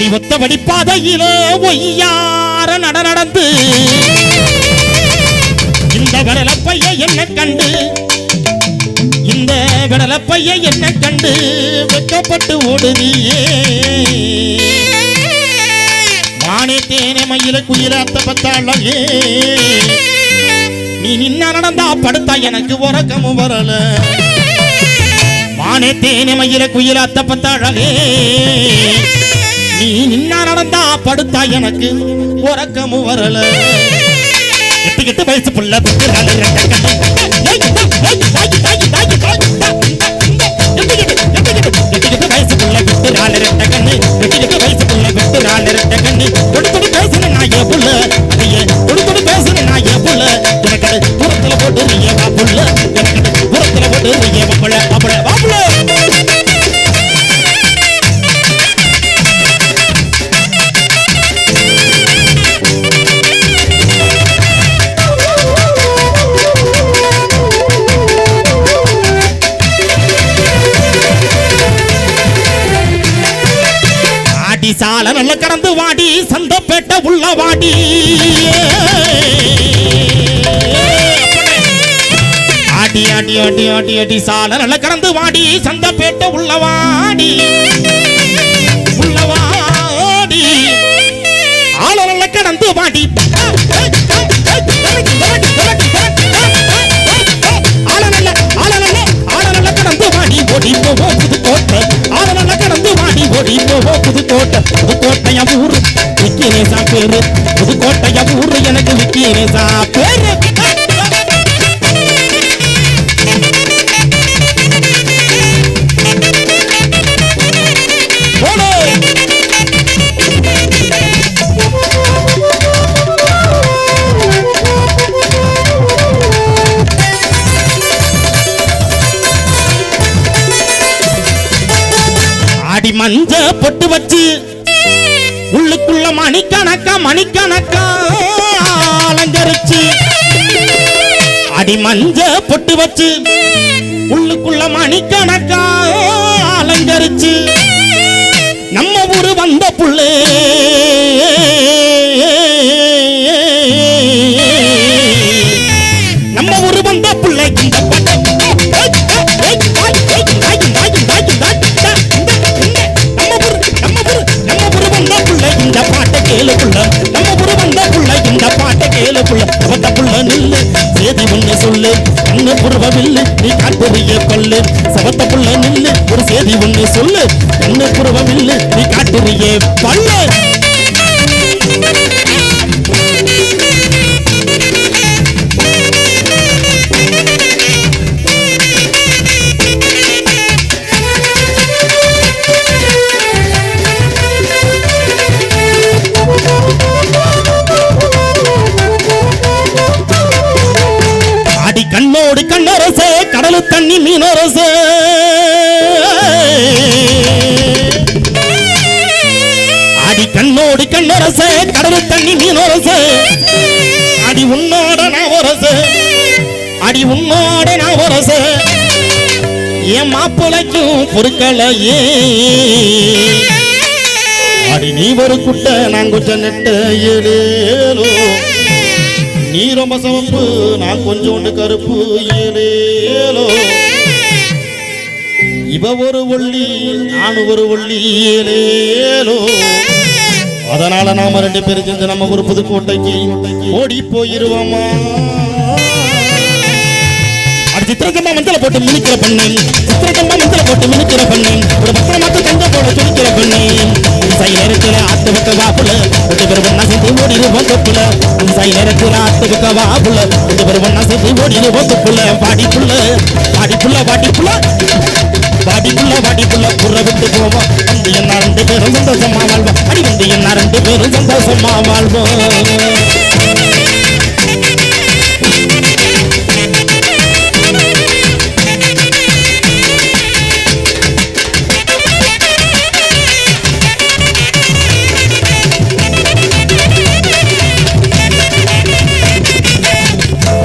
அடி ஒத்தபடி பாதையில ஒய்யார நடந்து இந்த கடலை பைய என்ன கண்டு இந்த கடலை பைய என்ன கண்டு வெக்கப்பட்டு ஓடுதியே மானே தேனே மயில குயிலாத்த பத்தாளே நீ நின்னா நடந்தா படுத்தா எனக்கு உறக்கமும் வரல மானே தேனே மயில குயிலாத்த பத்தாளே நீ நின்னா நடந்தா படுத்தா எனக்கு உறக்கமும் வரல எட்டு வயசு புள்ள வயசு புள்ள விட்டு நாலு ரெட்ட கண்ணு வயசு புள்ள விட்டு நாலு ரெட்ட கண்ணு தொடு பேசுன நாய புள்ள அதையே தொடு பேசுன நாய புள்ள எனக்கு புறத்துல போட்டு நீயவா புள்ள எனக்கு புறத்துல போட்டு நீயவா புள்ள அப்பட வாப்புள்ள சால நல்ல கடந்து வாடி சந்தப்பேட்ட உள்ள வாடி ஆடி ஆடி ஆடி ஆடி ஆடி சால நல்ல கடந்து வாடி சந்தப்பேட்ட உள்ள வாடி ஆள நல்ல கடந்து வாடி ஓடி போவோம் புதுக்கோட்டை ஆள நல்ல கடந்து வாடி ஓடி போவோம் புதுக்கோட்டையா ஊரு விக்கினேசா பேரு புதுக்கோட்டையா ஊரு எனக்கு விக்கினேசா பேரு அடி மஞ்ச பொட்டு வச்சு உள்ளுக்குள்ள மணிக்கணக்கா அலங்கரிச்சு அடி மஞ்ச பொட்டு வச்சு உள்ளுக்குள்ள மணிக்கணக்கா அலங்கரிச்சு நம்ம ஊரு வந்த புள்ளே நம்ம ஊரு வந்த புள்ளை இந்த சேதி ஒண்ணு சொல்லு கண்ணு புருவமில்லை நீ காட்டுறிய பல்லு சவத்த புள்ள நில்லு ஒரு சேதி ஒண்ணு சொல்லு கண்ணு புருவமில்லை நீ காட்டுறிய பல்லு கண்ணோடு கண்ணரசே கடலு தண்ணி மீனரசே அடி கண்ணோடு கண்ணரசே கடலு தண்ணி மீனரசே அடி உன்னோட நான் வரசே அடி உன்னோட நான் வரசே என் மாப்பிளைக்கும் பொறுக்கலையே அடி நீ ஒரு குட்டை நான் கொஞ்சம் நெட்ட ஏழேலோ நீ ரொம்ப சவப்பு நான் கொஞ்சோண்டு கருப்பு ஏலேலோ இவ ஒரு ஒள்ளி நான் ஒரு ஒள்ளி ஏலேலோ அதனால நாம ரெண்டு பேரும் சேர்ந்து நம்ம ஒரு புதுக்கோட்டைக்கு ஓடி போயிருவோமா சித்திரக்கம்மா மஞ்சள போட்டு மினுக்கிற பண்ணு சித்திரக்கம்மா மஞ்சள போட்டு மினுக்கிற பண்ணு ஒரு பத்திரமாத்து தங்க போட துடிக்கிற பண்ணு நேரத்துல ஆத்து பக்க வாப்புல ரெண்டு பேரும் ஒன்னா சேர்ந்து ஓடிடுவோம் தொப்புல அந்த நேரத்துல ஆத்து பக்க வாப்புல ரெண்டு பேரும் ஒன்னா சேர்ந்து ஓடிடுவோம் தொப்புல வாடிப்புள்ள வாடிப்புள்ள வாடிப்புள்ள வாடிப்புள்ள வாடிப்புள்ள புற விட்டு போவோம் வந்து என்ன ரெண்டு பேரும் சந்தோஷமா வாழ்வோம் அடி வந்து என்ன ரெண்டு பேரும் சந்தோஷமா வாழ்வோம்